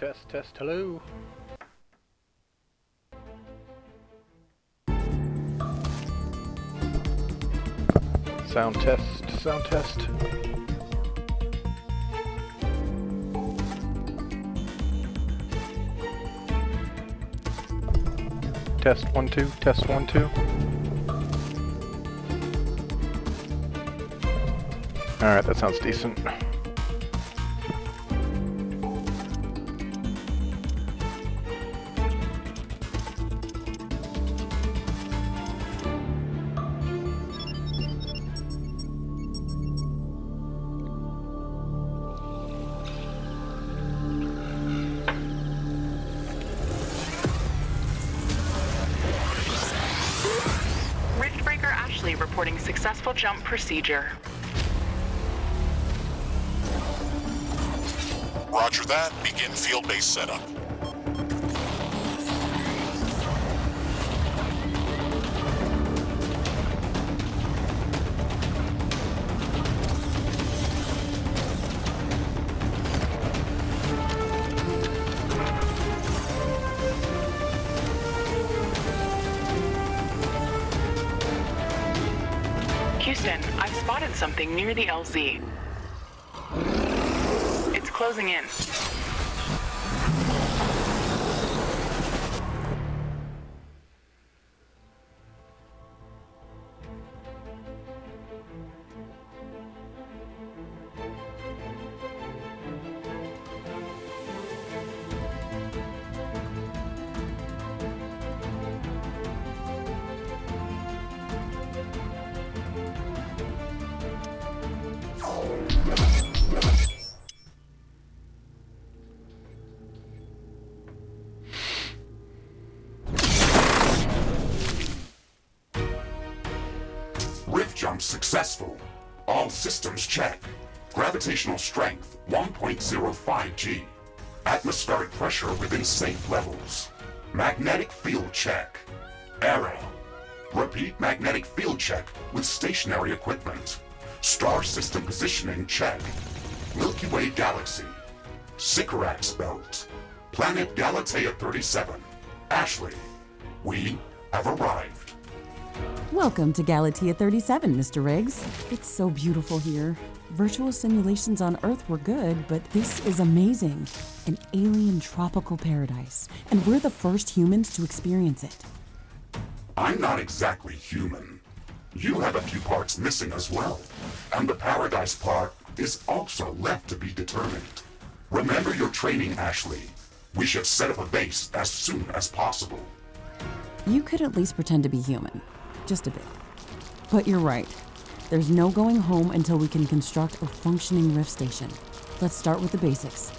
Test, hello. Sound test. Test 1 2, test 1 2. Alright, that sounds decent. Riftbreaker Ashley reporting successful jump procedure. Roger that. Begin field-based setup. Houston, I've spotted something near the LZ. It's closing in. Rift jump successful. All systems check. Gravitational strength 1.05 G. Atmospheric pressure within safe levels. Magnetic field check. Error. Repeat magnetic field check with stationary equipment. Star system positioning check. Milky Way galaxy. Sycorax belt. Planet Galatea 37. Ashley, we have arrived. Welcome to Galatea 37, Mr. Riggs. It's so beautiful here. Virtual simulations on Earth were good, but this is amazing. An alien tropical paradise, and we're the first humans to experience it. I'm not exactly human. You have a few parts missing as well. And the paradise part is also left to be determined. Remember your training, Ashley. We should set up a base as soon as possible. You could at least pretend to be human. Just a bit. But you're right. There's no going home until we can construct a functioning rift station. Let's start with the basics.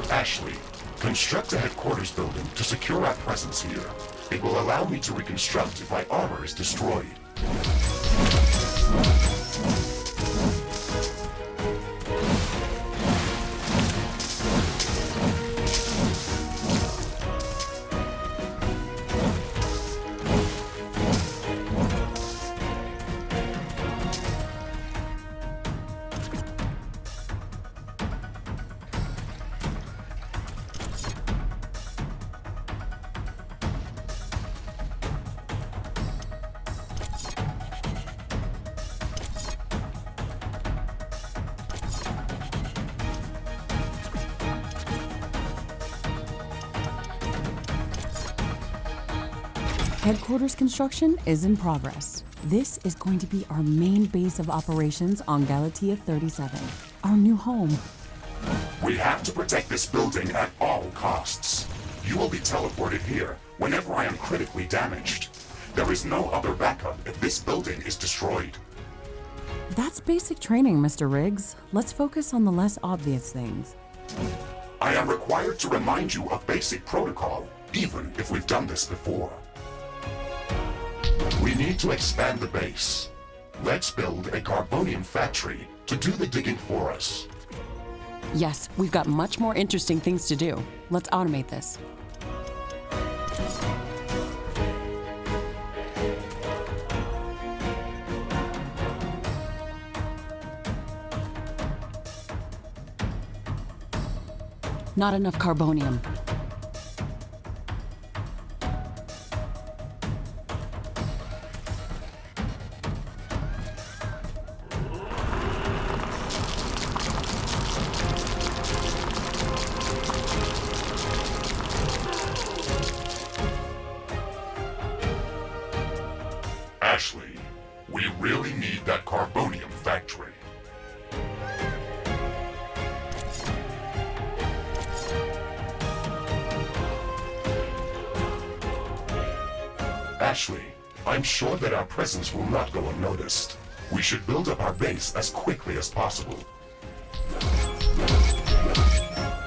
Ashley, construct a headquarters building to secure our presence here. It will allow me to reconstruct if my armor is destroyed. Headquarters construction is in progress. This is going to be our main base of operations on Galatea 37, our new home. We have to protect this building at all costs. You will be teleported here whenever I am critically damaged. There is no other backup if this building is destroyed. That's basic training, Mr. Riggs. Let's focus on the less obvious things. I am required to remind you of basic protocol, even if we've done this before. We need to expand the base. Let's build a carbonium factory to do the digging for us. Yes, we've got much more interesting things to do. Let's automate this. Not enough carbonium. Ashley, we really need that carbonium factory. Ashley, I'm sure that our presence will not go unnoticed. We should build up our base as quickly as possible.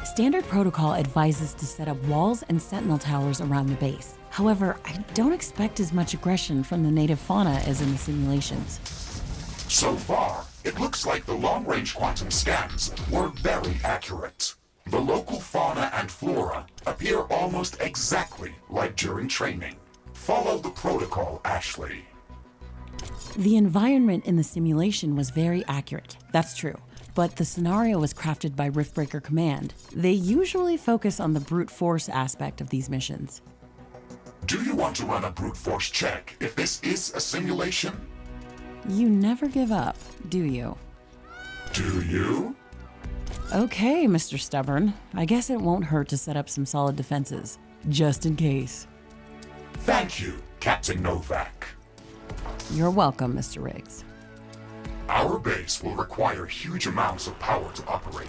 Standard protocol advises to set up walls and sentinel towers around the base. However, I don't expect as much aggression from the native fauna as in the simulations. So far, it looks like the long-range quantum scans were very accurate. The local fauna and flora appear almost exactly like during training. Follow the protocol, Ashley. The environment in the simulation was very accurate, that's true. But the scenario was crafted by Riftbreaker Command. They usually focus on the brute force aspect of these missions. Do you want to run a brute force check if this is a simulation? You never give up, do you? Do you? Okay, Mr. Stubborn. I guess it won't hurt to set up some solid defenses, just in case. Thank you, Captain Novak. You're welcome, Mr. Riggs. Our base will require huge amounts of power to operate.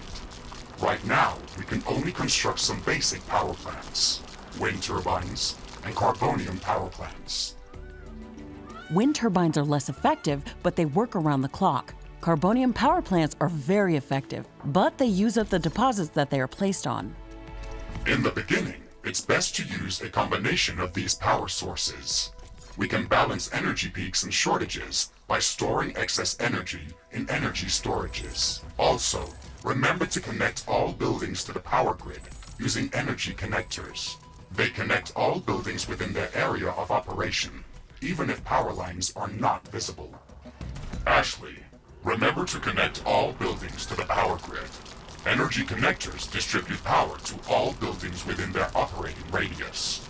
Right now, we can only construct some basic power plants, wind turbines, and carbonium power plants. Wind turbines are less effective, but they work around the clock. Carbonium power plants are very effective, but they use up the deposits that they are placed on. In the beginning, it's best to use a combination of these power sources. We can balance energy peaks and shortages by storing excess energy in energy storages. Also, remember to connect all buildings to the power grid using energy connectors. They connect all buildings within their area of operation, even if power lines are not visible. Ashley, remember to connect all buildings to the power grid. Energy connectors distribute power to all buildings within their operating radius.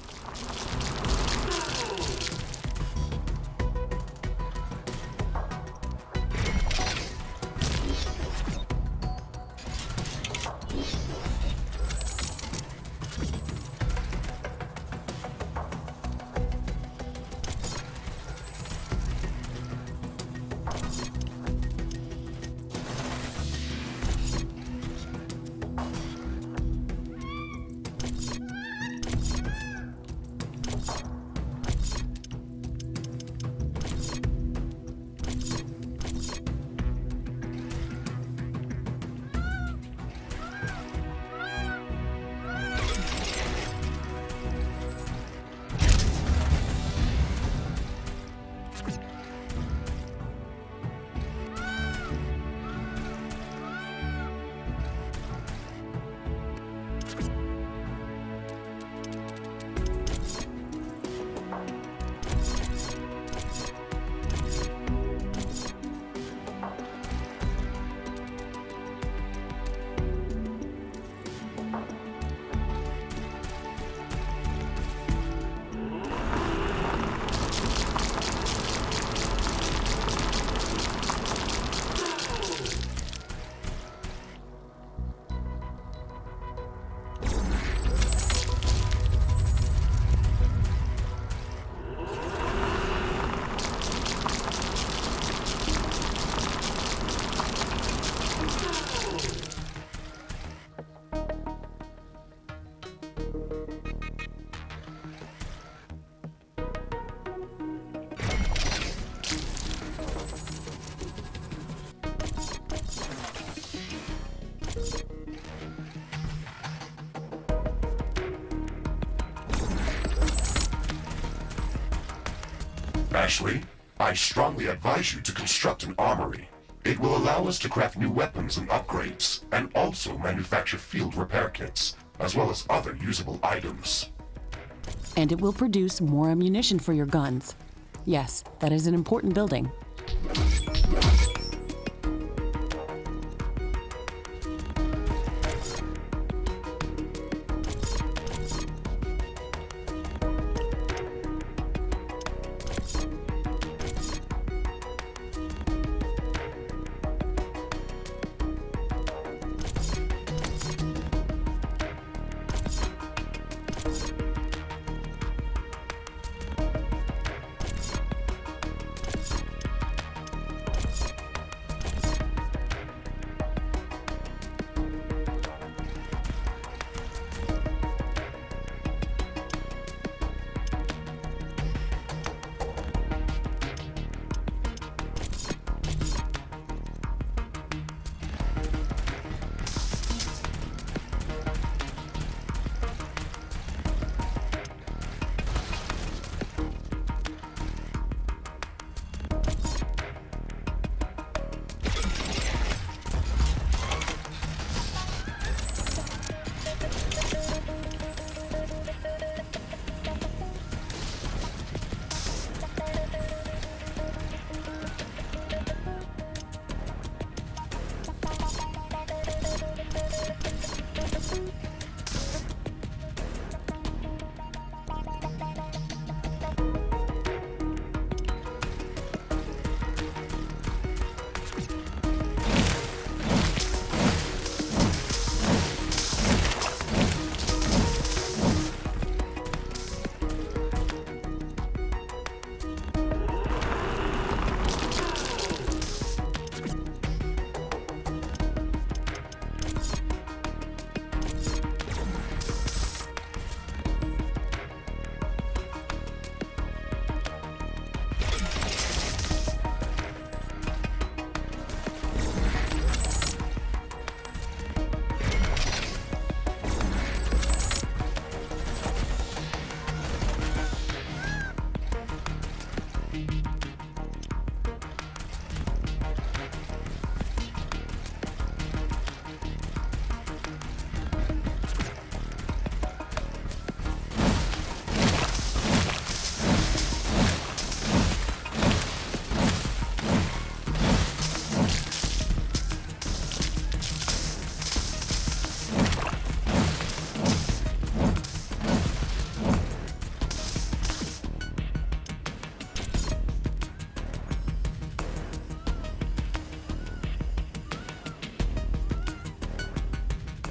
Ashley, I strongly advise you to construct an armory. It will allow us to craft new weapons and upgrades, and also manufacture field repair kits, as well as other usable items. And it will produce more ammunition for your guns. Yes, that is an important building.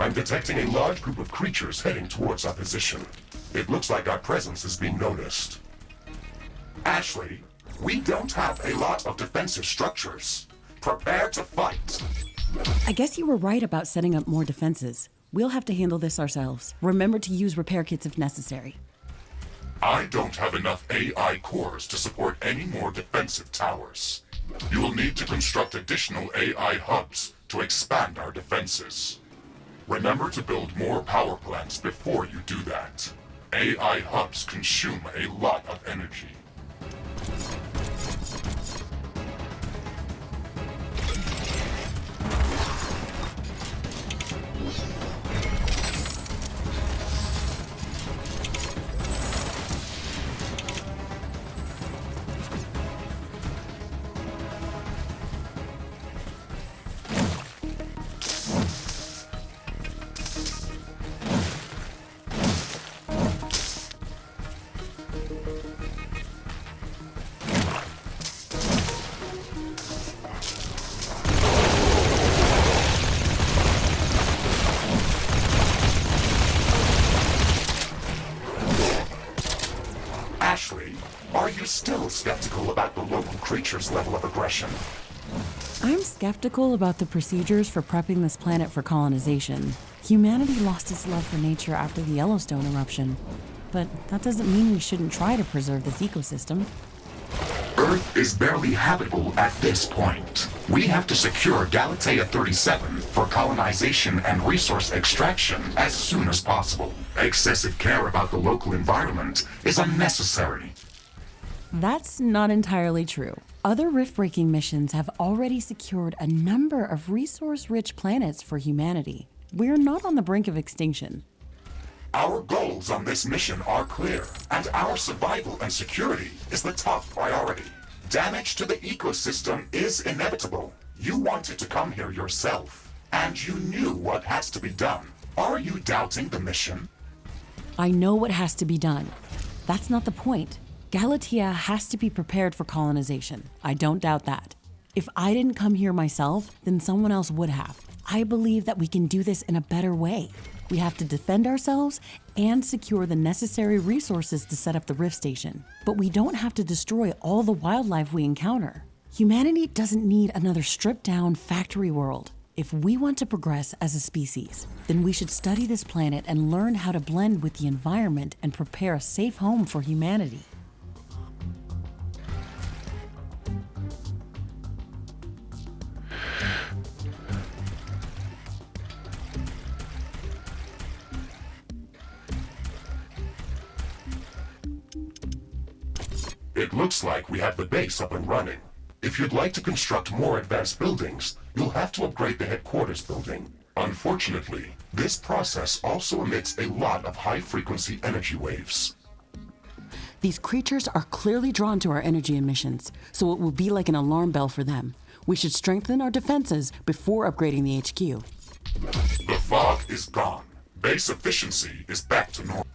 I'm detecting a large group of creatures heading towards our position. It looks like our presence is being noticed. Ashley, we don't have a lot of defensive structures. Prepare to fight. I guess you were right about setting up more defenses. We'll have to handle this ourselves. Remember to use repair kits if necessary. I don't have enough AI cores to support any more defensive towers. You will need to construct additional AI hubs to expand our defenses. Remember to build more power plants before you do that. AI hubs consume a lot of energy. Ashley, are you still skeptical about the local creature's level of aggression? I'm skeptical about the procedures for prepping this planet for colonization. Humanity lost its love for nature after the Yellowstone eruption. But that doesn't mean we shouldn't try to preserve this ecosystem. Earth is barely habitable at this point. We have to secure Galatea 37 for colonization and resource extraction as soon as possible. Excessive care about the local environment is unnecessary. That's not entirely true. Other rift-breaking missions have already secured a number of resource-rich planets for humanity. We're not on the brink of extinction. Our goals on this mission are clear, and our survival and security is the top priority. Damage to the ecosystem is inevitable. You wanted to come here yourself, and you knew what has to be done. Are you doubting the mission? I know what has to be done. That's not the point. Galatea has to be prepared for colonization. I don't doubt that. If I didn't come here myself, then someone else would have. I believe that we can do this in a better way. We have to defend ourselves and secure the necessary resources to set up the Rift Station. But we don't have to destroy all the wildlife we encounter. Humanity doesn't need another stripped-down factory world. If we want to progress as a species, then we should study this planet and learn how to blend with the environment and prepare a safe home for humanity. It looks like we have the base up and running. If you'd like to construct more advanced buildings, you'll have to upgrade the headquarters building. Unfortunately, this process also emits a lot of high-frequency energy waves. These creatures are clearly drawn to our energy emissions, so it will be like an alarm bell for them. We should strengthen our defenses before upgrading the HQ. The fog is gone. Base efficiency is back to normal.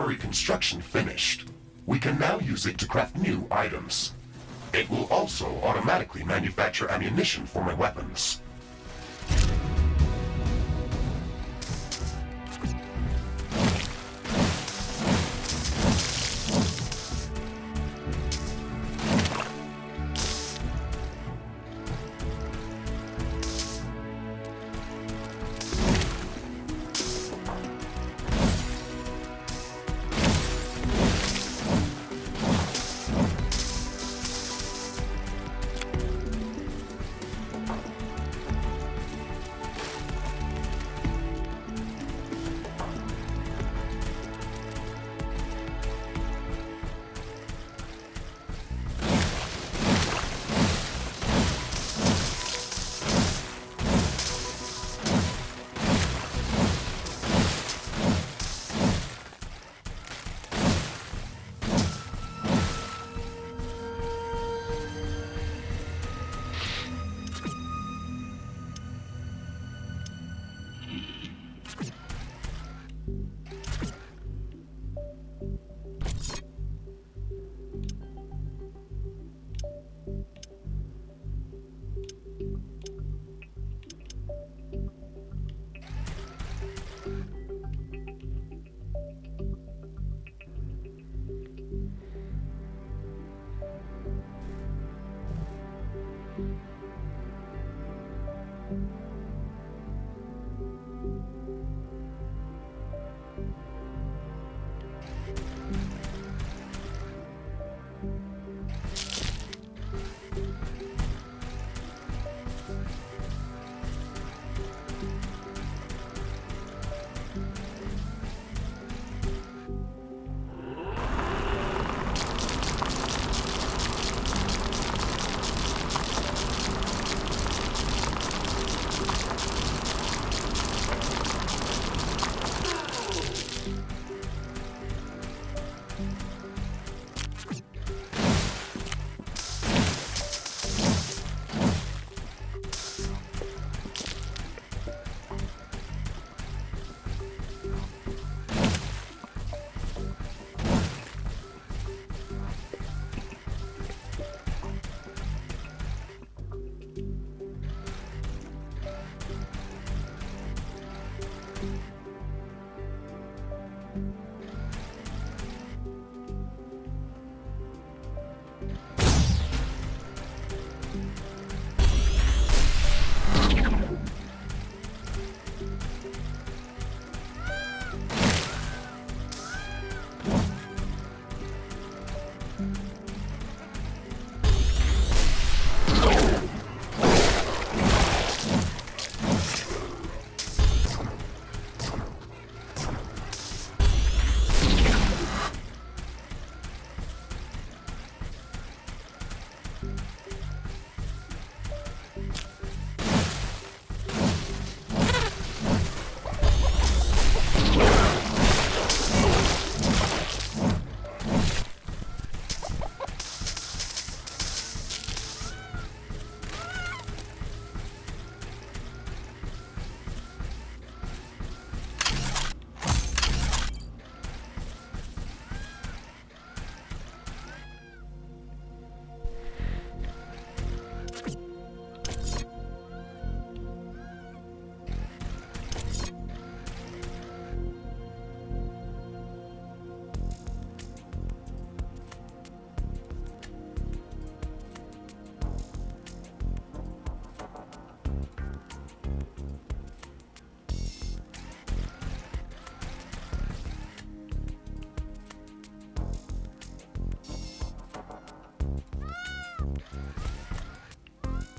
armory construction finished. We can now use it to craft new items. It will also automatically manufacture ammunition for my weapons.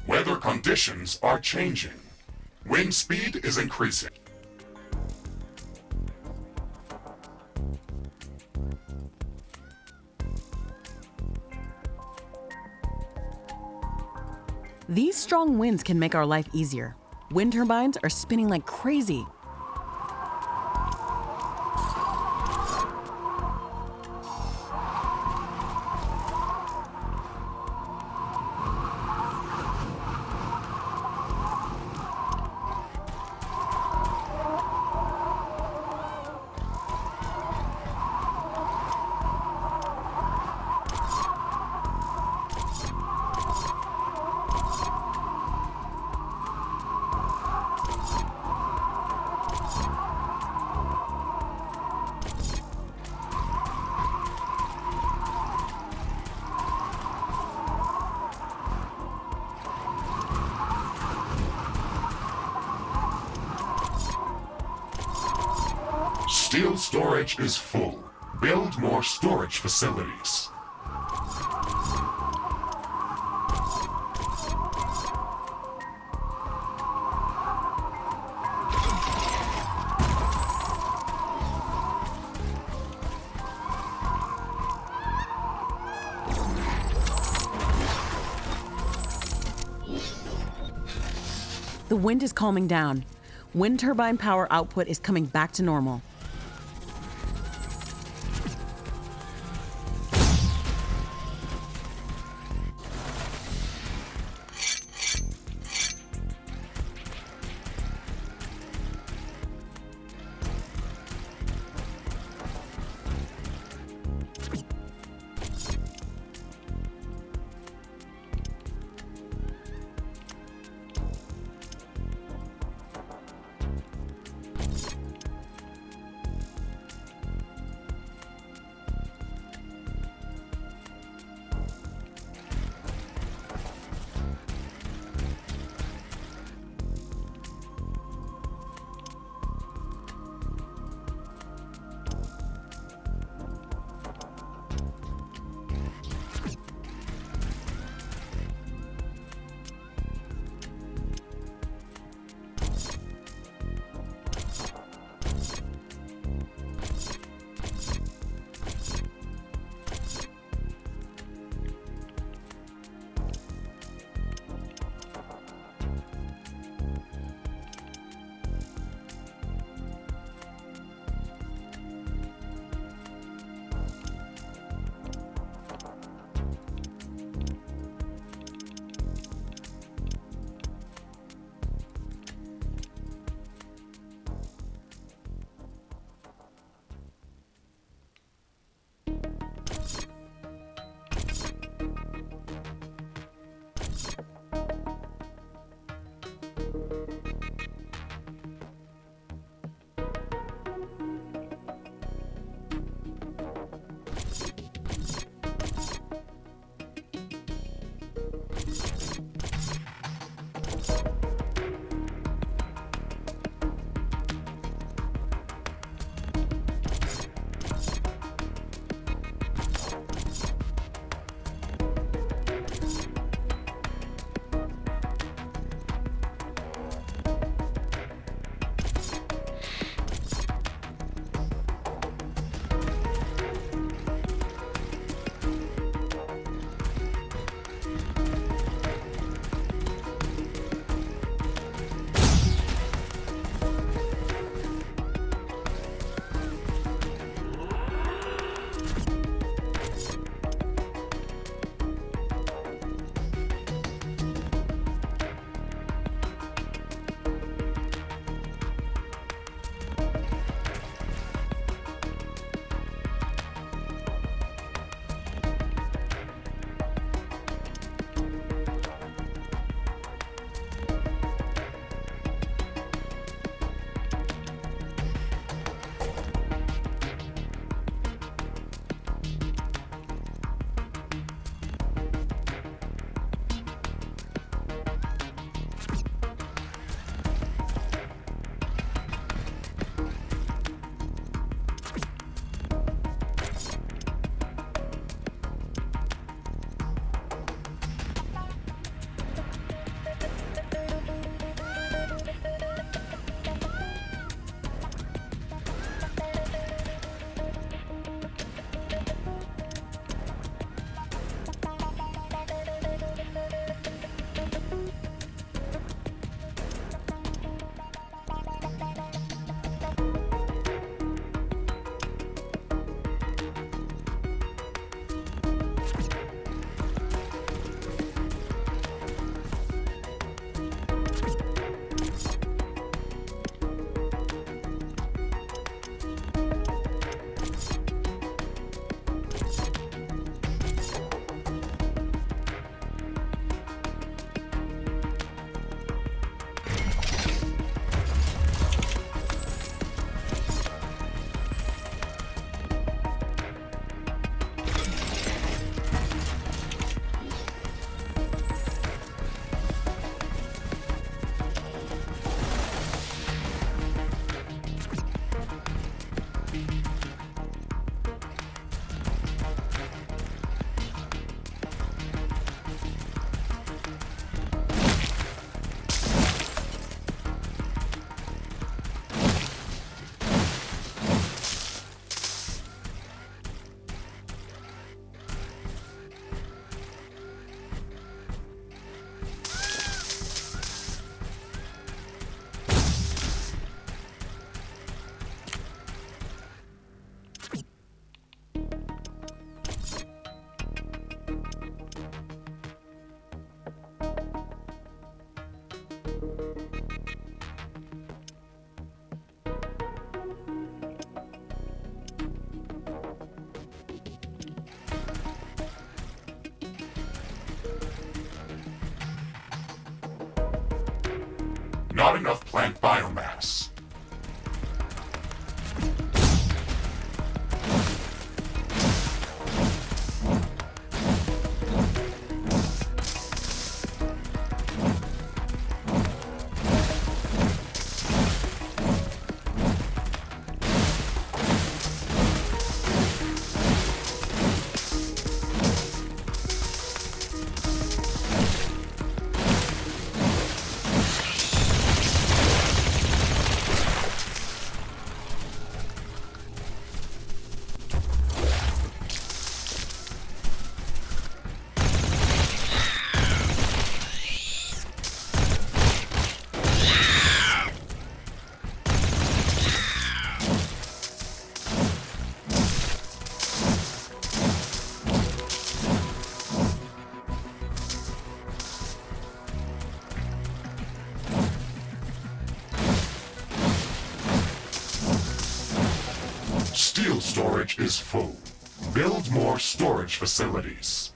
Weather conditions are changing. Wind speed is increasing. These strong winds can make our life easier. Wind turbines are spinning like crazy. Steel storage is full. Build more storage facilities. The wind is calming down. Wind turbine power output is coming back to normal. storage is full. Build more storage facilities.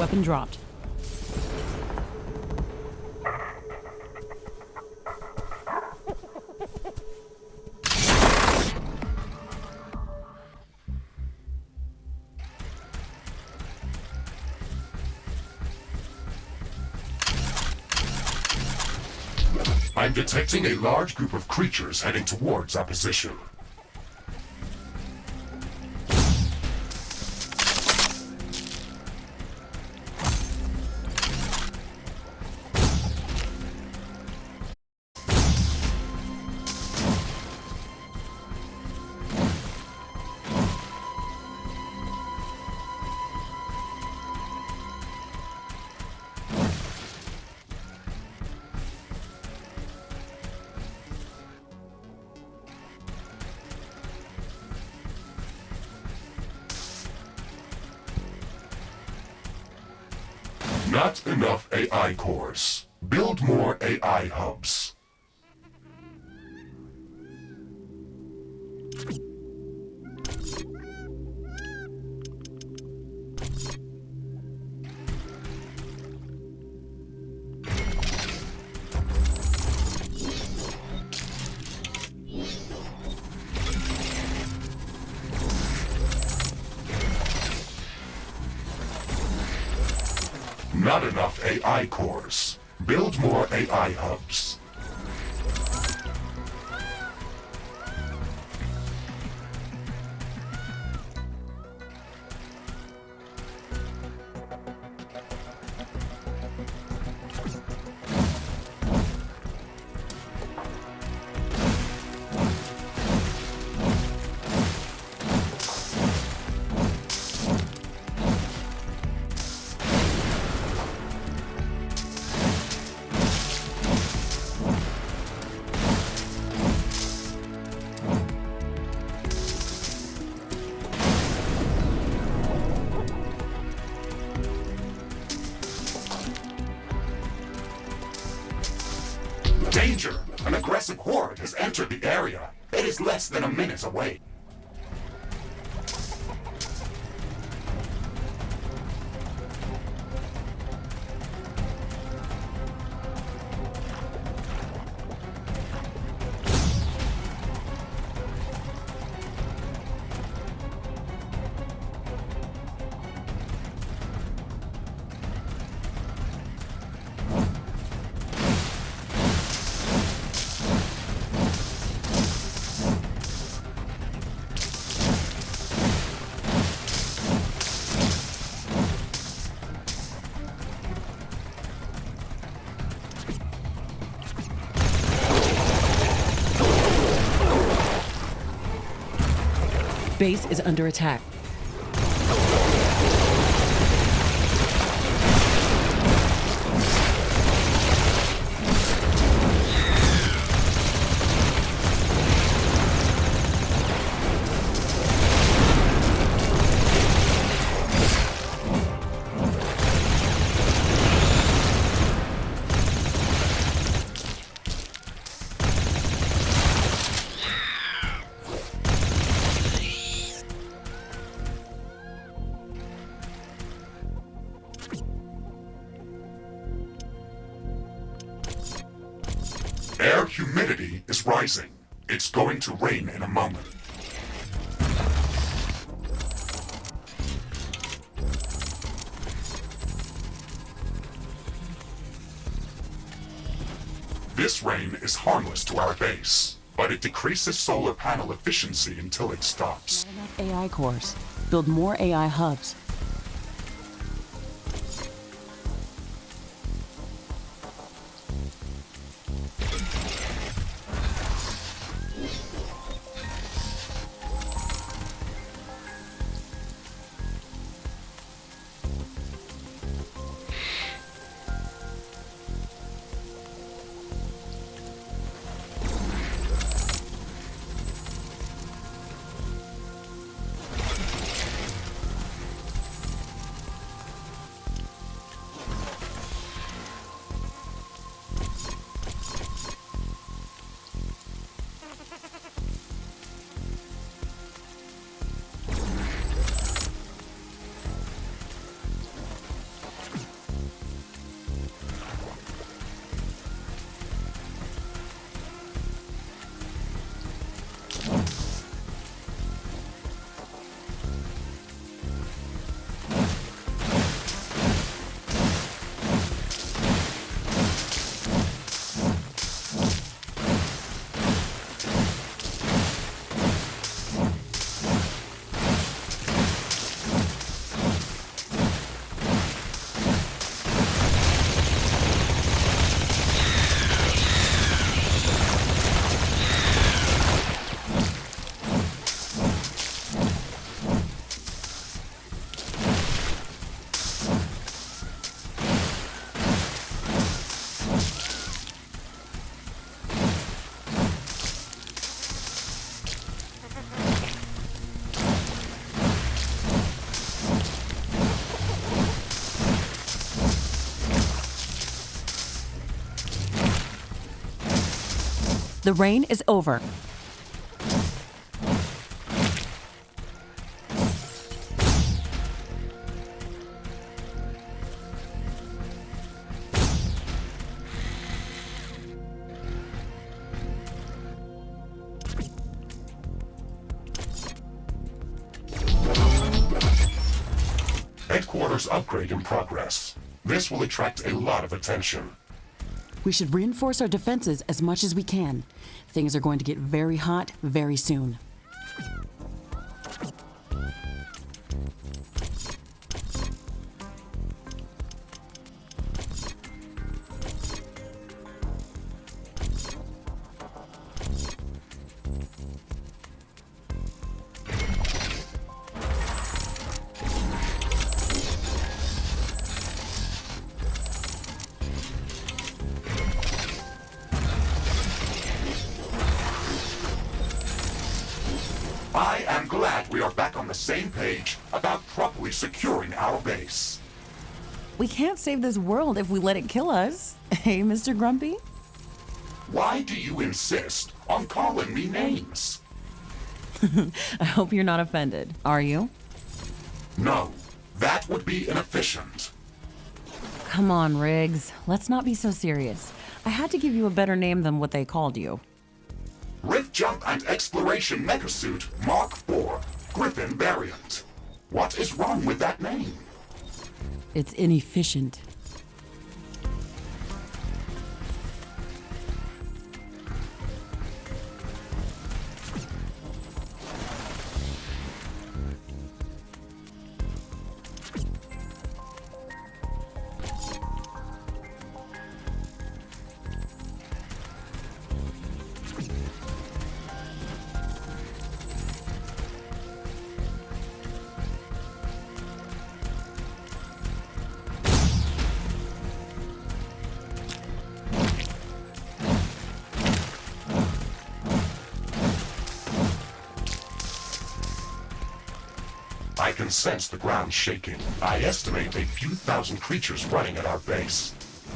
Weapon dropped. I'm detecting a large group of creatures heading towards our position. Not enough AI cores. Build more AI hubs. Not enough AI cores. Build more AI hubs. has entered the area. It is less than a minute away. Base is under attack. Air humidity is rising. It's going to rain in a moment. This rain is harmless to our base, but it decreases solar panel efficiency until it stops. Not enough AI cores. Build more AI hubs. The rain is over. Headquarters upgrade in progress. This will attract a lot of attention. We should reinforce our defenses as much as we can. Things are going to get very hot very soon. I am glad we are back on the same page about properly securing our base. We can't save this world if we let it kill us. Hey, Mr. Grumpy? Why do you insist on calling me names. I hope you're not offended. Are you? No, that would be inefficient. Come on, Riggs. Let's not be so serious. I had to give you a better name than what they called you. Rift Jump and Exploration Megasuit Mark IV, Griffin variant. What is wrong with that name? It's inefficient. I can sense the ground shaking. I estimate a few thousand creatures running at our base.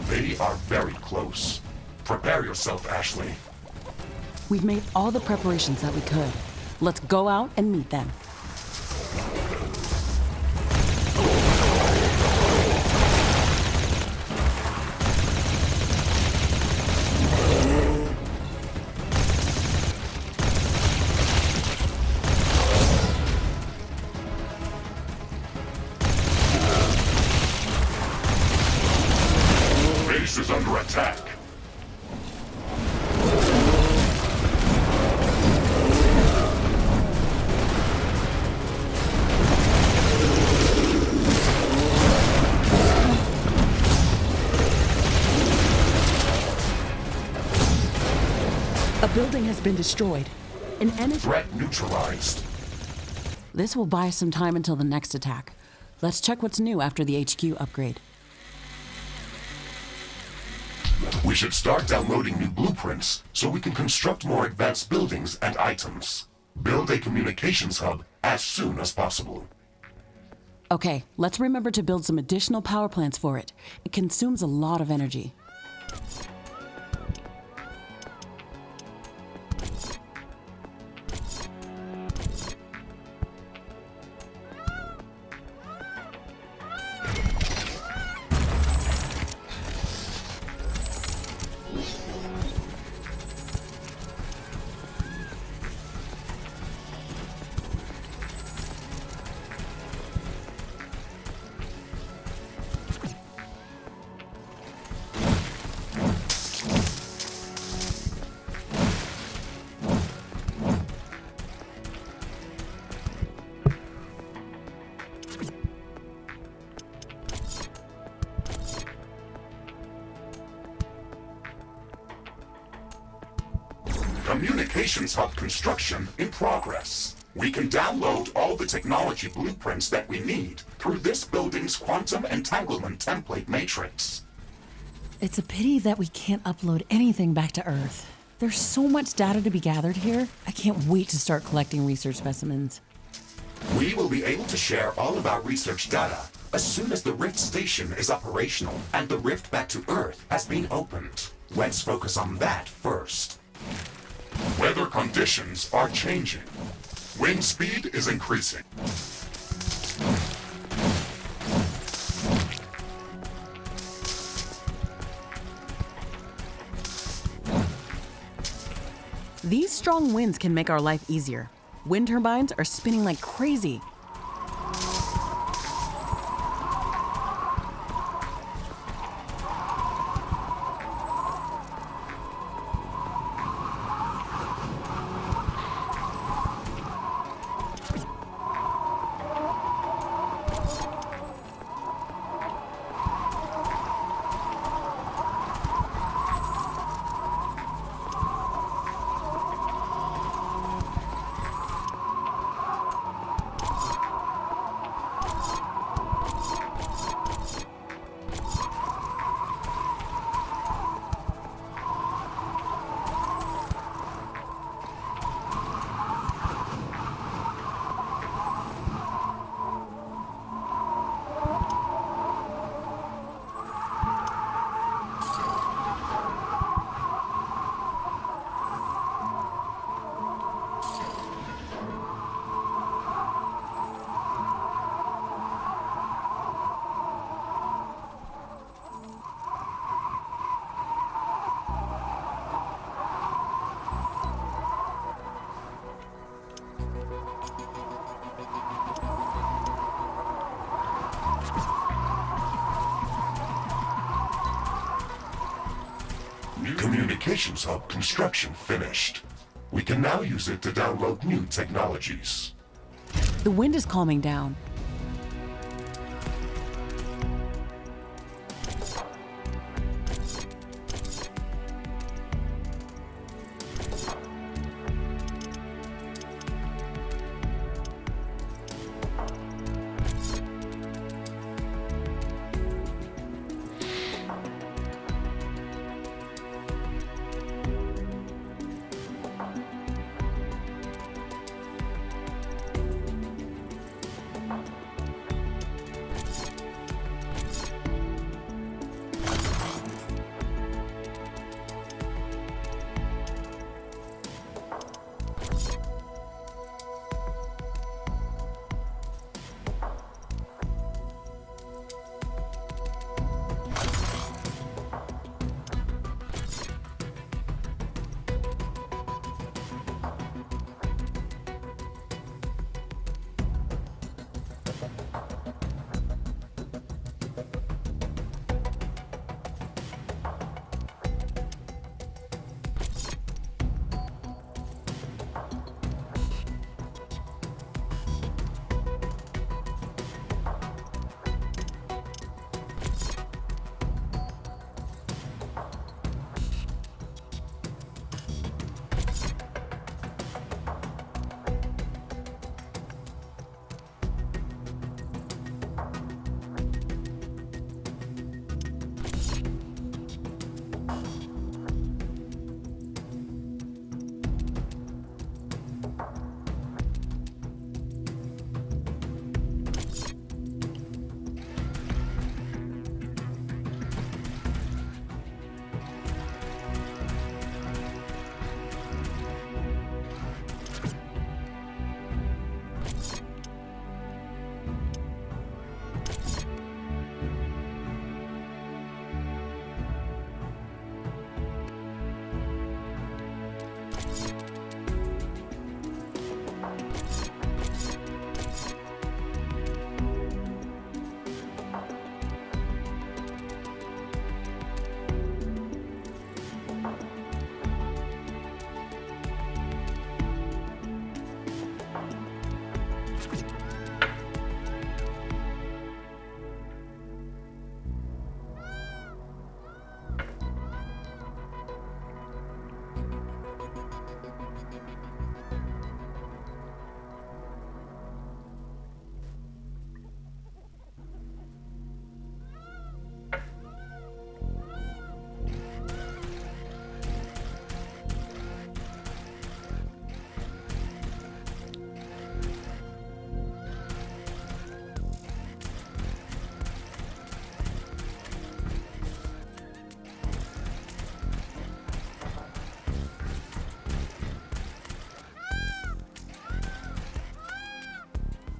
They are very close. Prepare yourself, Ashley. We've made all the preparations that we could. Let's go out and meet them. Base is under attack. A building has been destroyed. An enemy. Threat neutralized. This will buy us some time until the next attack. Let's check what's new after the HQ upgrade. We should start downloading new blueprints so we can construct more advanced buildings and items. Build a communications hub as soon as possible. Okay, let's remember to build some additional power plants for it. It consumes a lot of energy. Communications hub construction in progress. We can download all the technology blueprints that we need through this building's quantum entanglement template matrix. It's a pity that we can't upload anything back to Earth. There's so much data to be gathered here. I can't wait to start collecting research specimens. We will be able to share all of our research data as soon as the Rift Station is operational and the rift back to Earth has been opened. Let's focus on that first. Weather conditions are changing. Wind speed is increasing. These strong winds can make our life easier. Wind turbines are spinning like crazy. Communications Hub construction finished. We can now use it to download new technologies. The wind is calming down.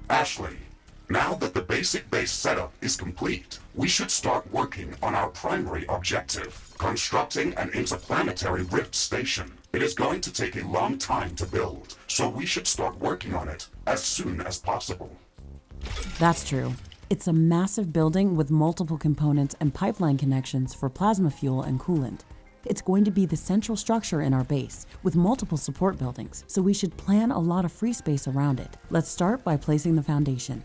Ashley, now that the basic base setup is complete, we should start working on our primary objective, constructing an interplanetary rift station. It is going to take a long time to build, so we should start working on it as soon as possible. That's true. It's a massive building with multiple components and pipeline connections for plasma fuel and coolant. It's going to be the central structure in our base, with multiple support buildings, so we should plan a lot of free space around it. Let's start by placing the foundation.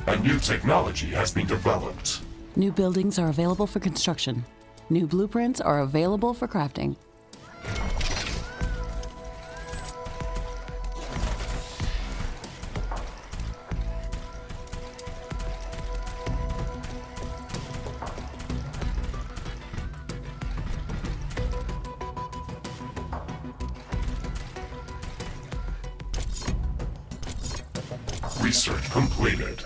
A new technology has been developed. New buildings are available for construction. New blueprints are available for crafting. Research completed.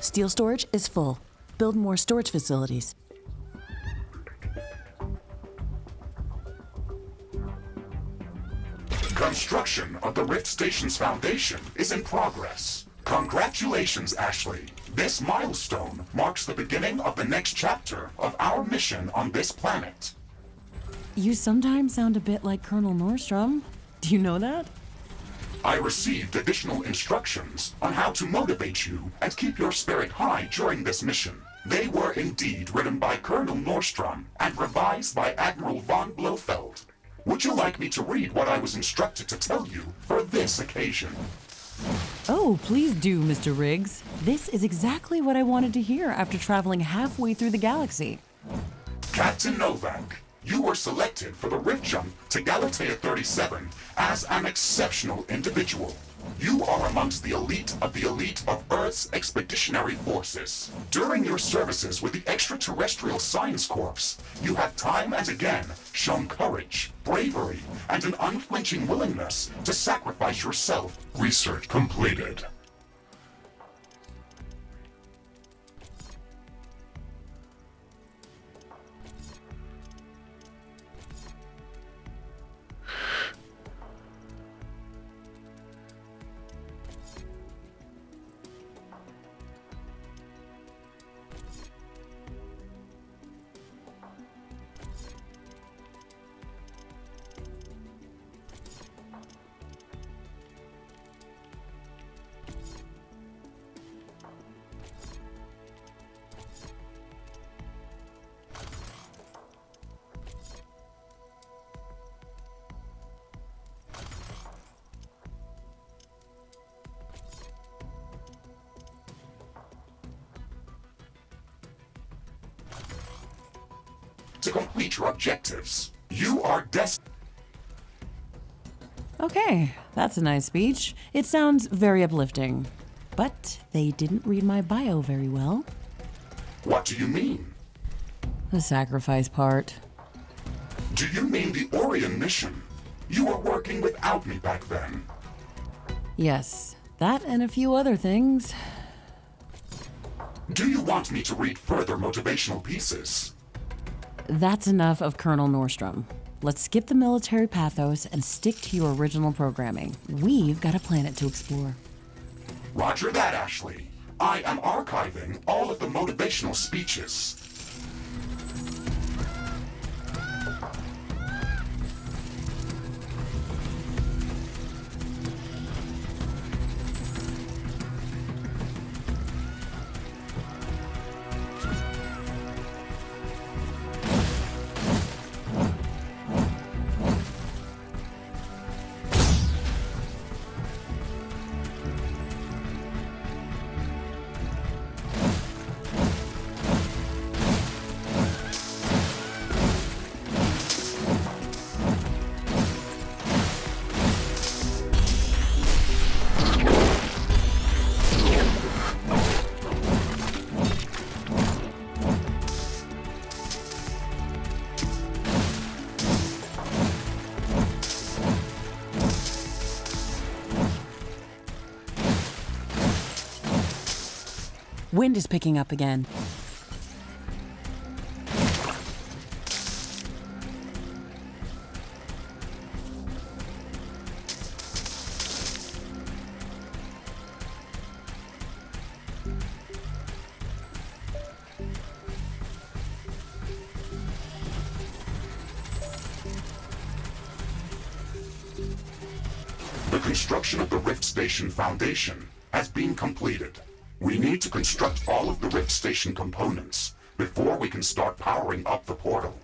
Steel storage is full. Build more storage facilities. Construction of the Rift Station's foundation is in progress. Congratulations, Ashley. This milestone marks the beginning of the next chapter of our mission on this planet. You sometimes sound a bit like Colonel Nordstrom. Do you know that? I received additional instructions on how to motivate you and keep your spirit high during this mission. They were indeed written by Colonel Nordstrom and revised by Admiral von Blofeld. Would you like me to read what I was instructed to tell you for this occasion? Oh, please do, Mr. Riggs. This is exactly what I wanted to hear after traveling halfway through the galaxy. Captain Novak, you were selected for the rift jump to Galatea 37 as an exceptional individual. You are amongst the elite of Earth's expeditionary forces. During your services with the Extraterrestrial Science Corps, you have time and again shown courage, bravery, and an unflinching willingness to sacrifice yourself. Research completed. To complete your objectives, you are destined. Okay, that's a nice speech. It sounds very uplifting. But they didn't read my bio very well. What do you mean? The sacrifice part. Do you mean the Orion mission? You were working without me back then. Yes, that and a few other things. Do you want me to read further motivational pieces? That's enough of Colonel Nordstrom. Let's skip the military pathos and stick to your original programming. We've got a planet to explore. Roger that, Ashley. I am archiving all of the motivational speeches. Wind is picking up again. The construction of the Rift Station Foundation has been completed. We need to construct all of the Rift Station components before we can start powering up the portal.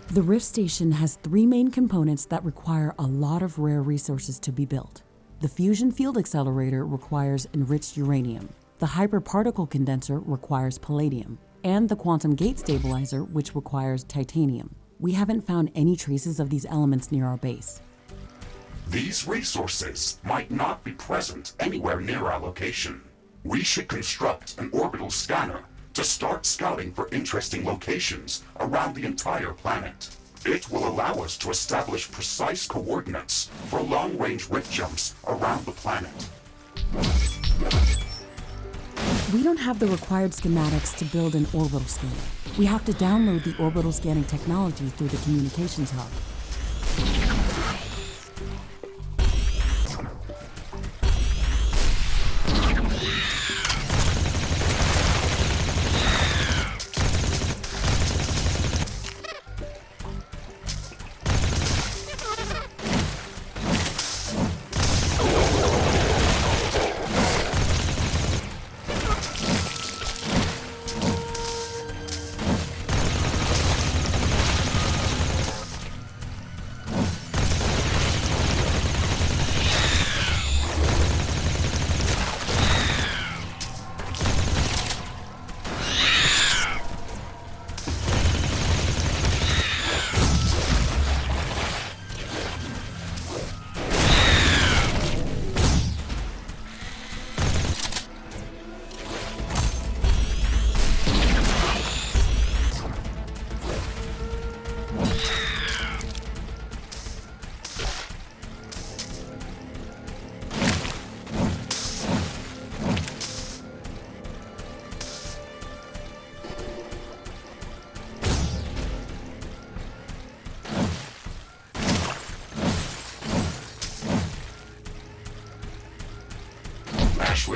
The Rift Station has 3 main components that require a lot of rare resources to be built. The Fusion Field Accelerator requires enriched uranium. The Hyperparticle Condenser requires palladium. And the Quantum Gate Stabilizer, which requires titanium. We haven't found any traces of these elements near our base. These resources might not be present anywhere near our location. We should construct an orbital scanner to start scouting for interesting locations around the entire planet. It will allow us to establish precise coordinates for long-range rift jumps around the planet. We don't have the required schematics to build an orbital scanner. We have to download the orbital scanning technology through the communications hub.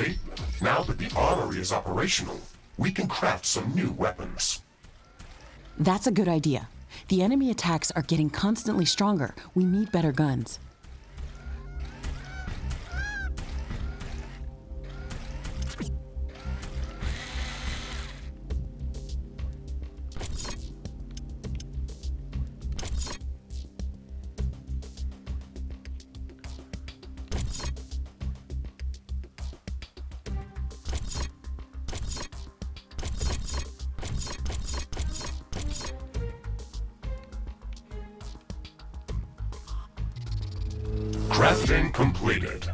Ashley. Now that the armory is operational, we can craft some new weapons. That's a good idea. The enemy attacks are getting constantly stronger. We need better guns. Crafting completed.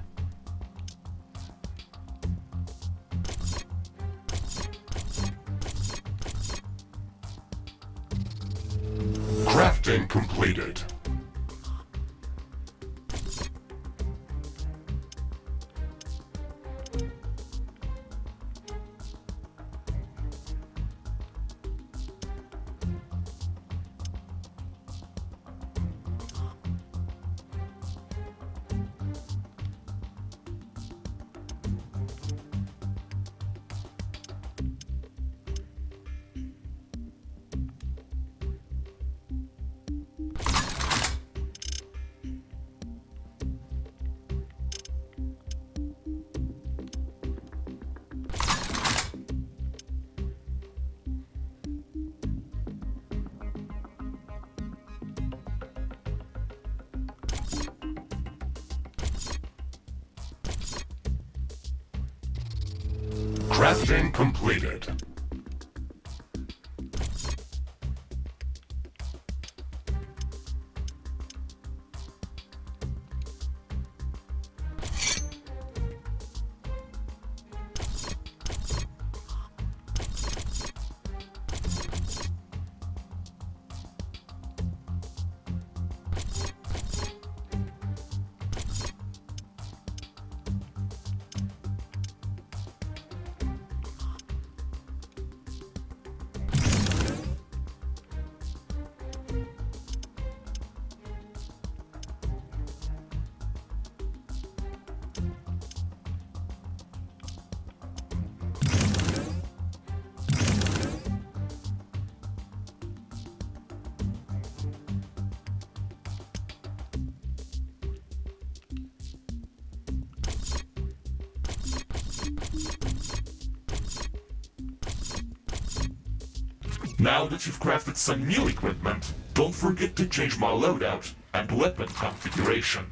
Crafting completed. Crafting completed. Now that you've crafted some new equipment, don't forget to change my loadout and weapon configuration.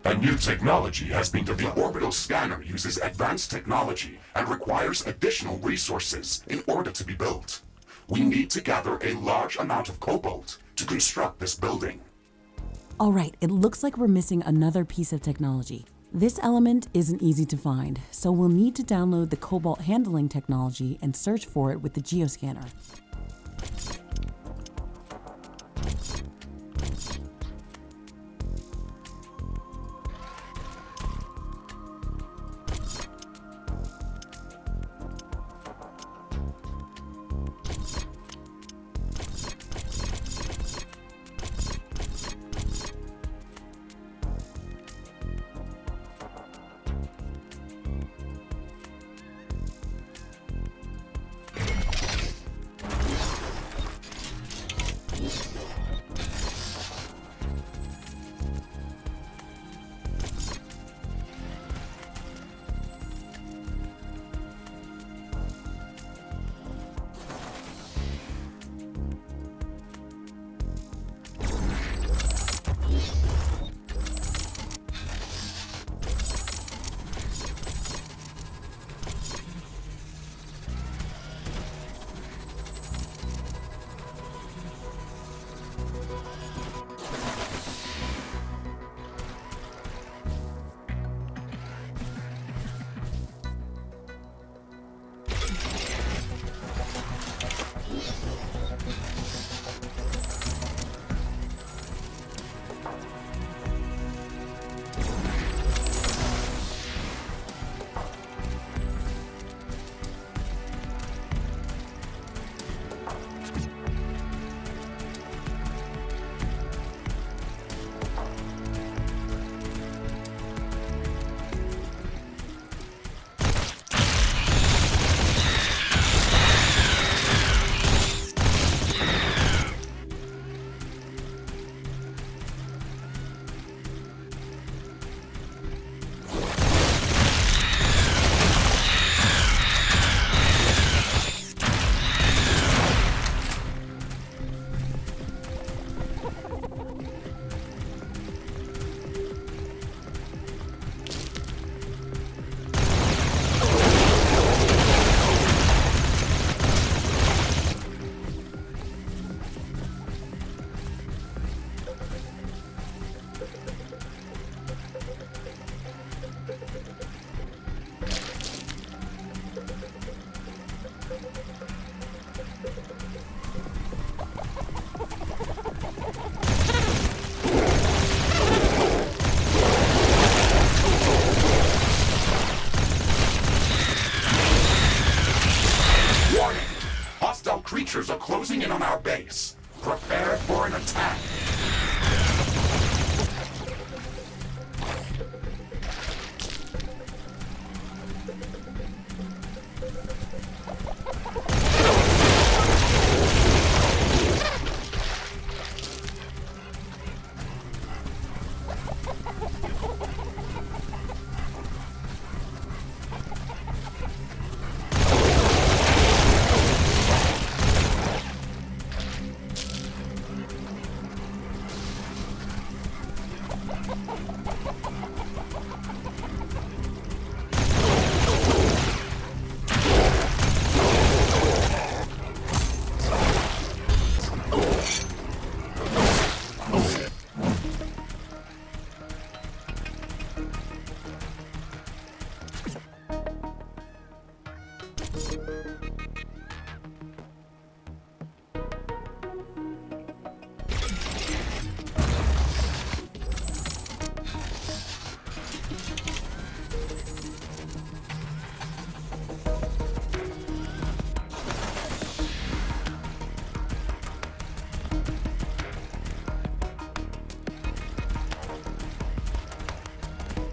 A new technology has been The developed. orbital scanner uses advanced technology and requires additional resources in order to be built. We need to gather a large amount of cobalt to construct this building. All right, it looks like we're missing another piece of technology. This element isn't easy to find, so we'll need to download the cobalt handling technology and search for it with the geoscanner. Creatures are closing in on our base. Prepare for an attack.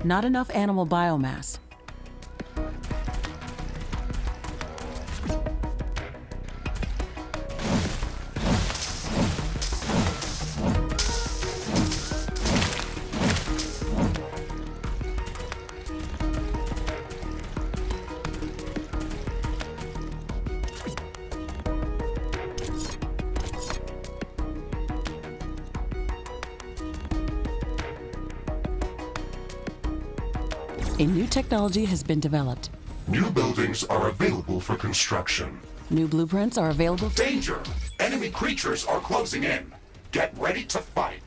Not enough animal biomass. A new technology has been developed. New buildings are available for construction. New blueprints are available for... Danger! Enemy creatures are closing in. Get ready to fight.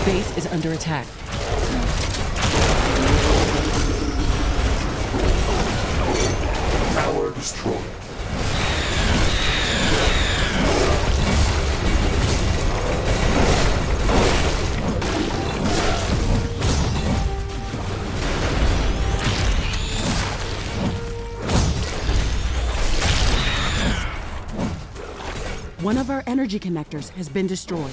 Base is under attack. Tower destroyed. One of our energy connectors has been destroyed.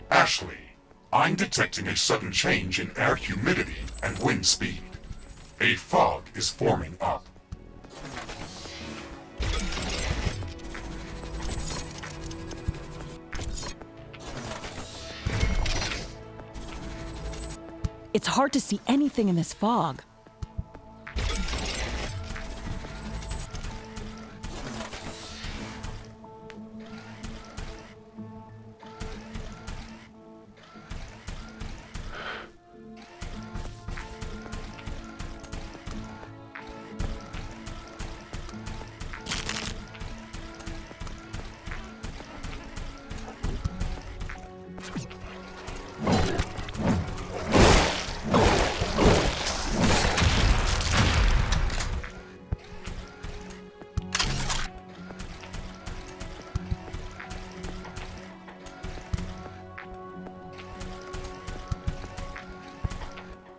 Ashley, I'm detecting a sudden change in air humidity and wind speed. A fog is forming up. It's hard to see anything in this fog.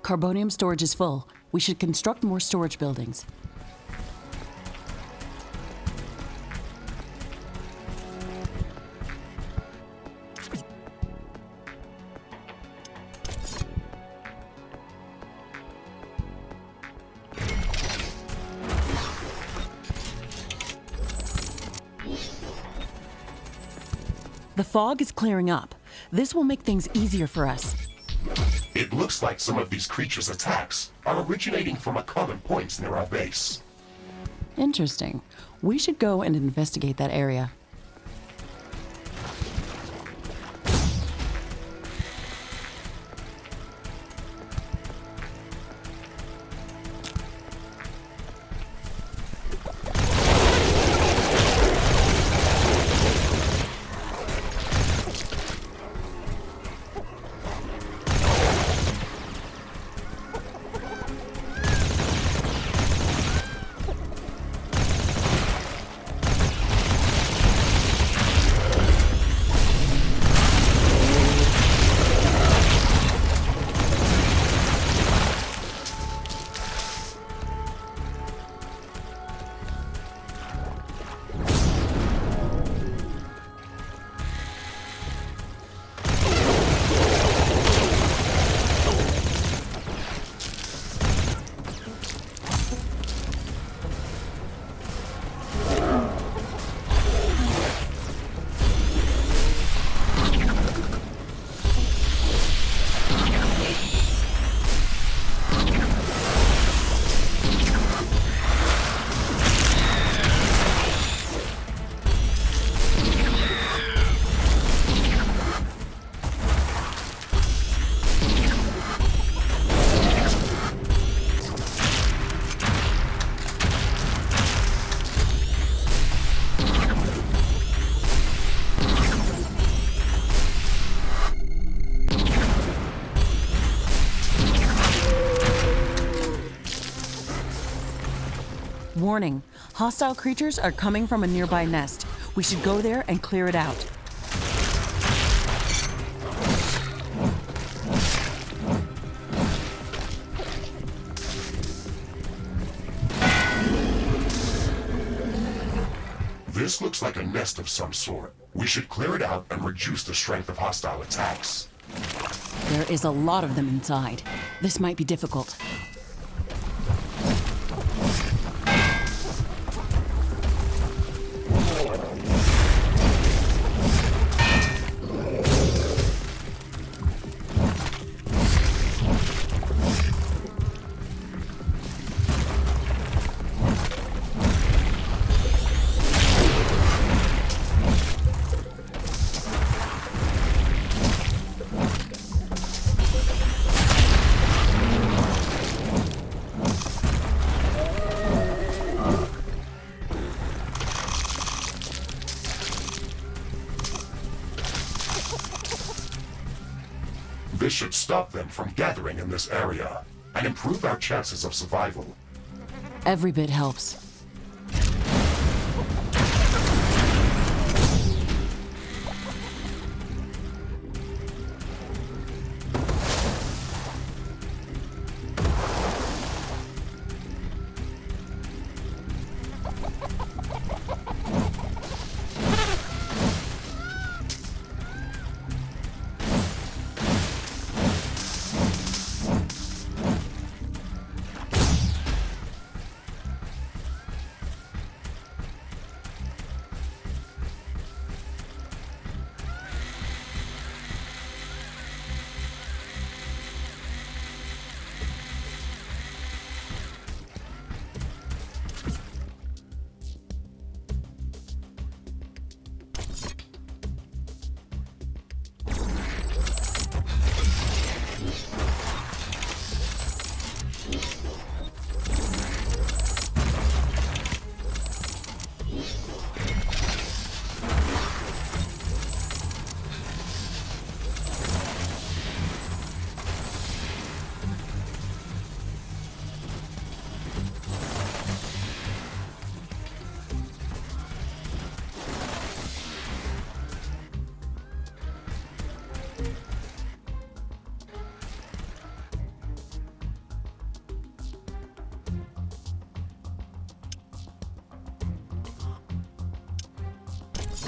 Carbonium storage is full. We should construct more storage buildings. The fog is clearing up. This will make things easier for us. It looks like some of these creatures' attacks are originating from a common point near our base. Interesting. We should go and investigate that area. Warning, hostile creatures are coming from a nearby nest. We should go there and clear it out. This looks like a nest of some sort. We should clear it out and reduce the strength of hostile attacks. There is a lot of them inside. This might be difficult. This should stop them from gathering in this area and improve our chances of survival. Every bit helps.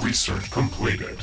Research completed.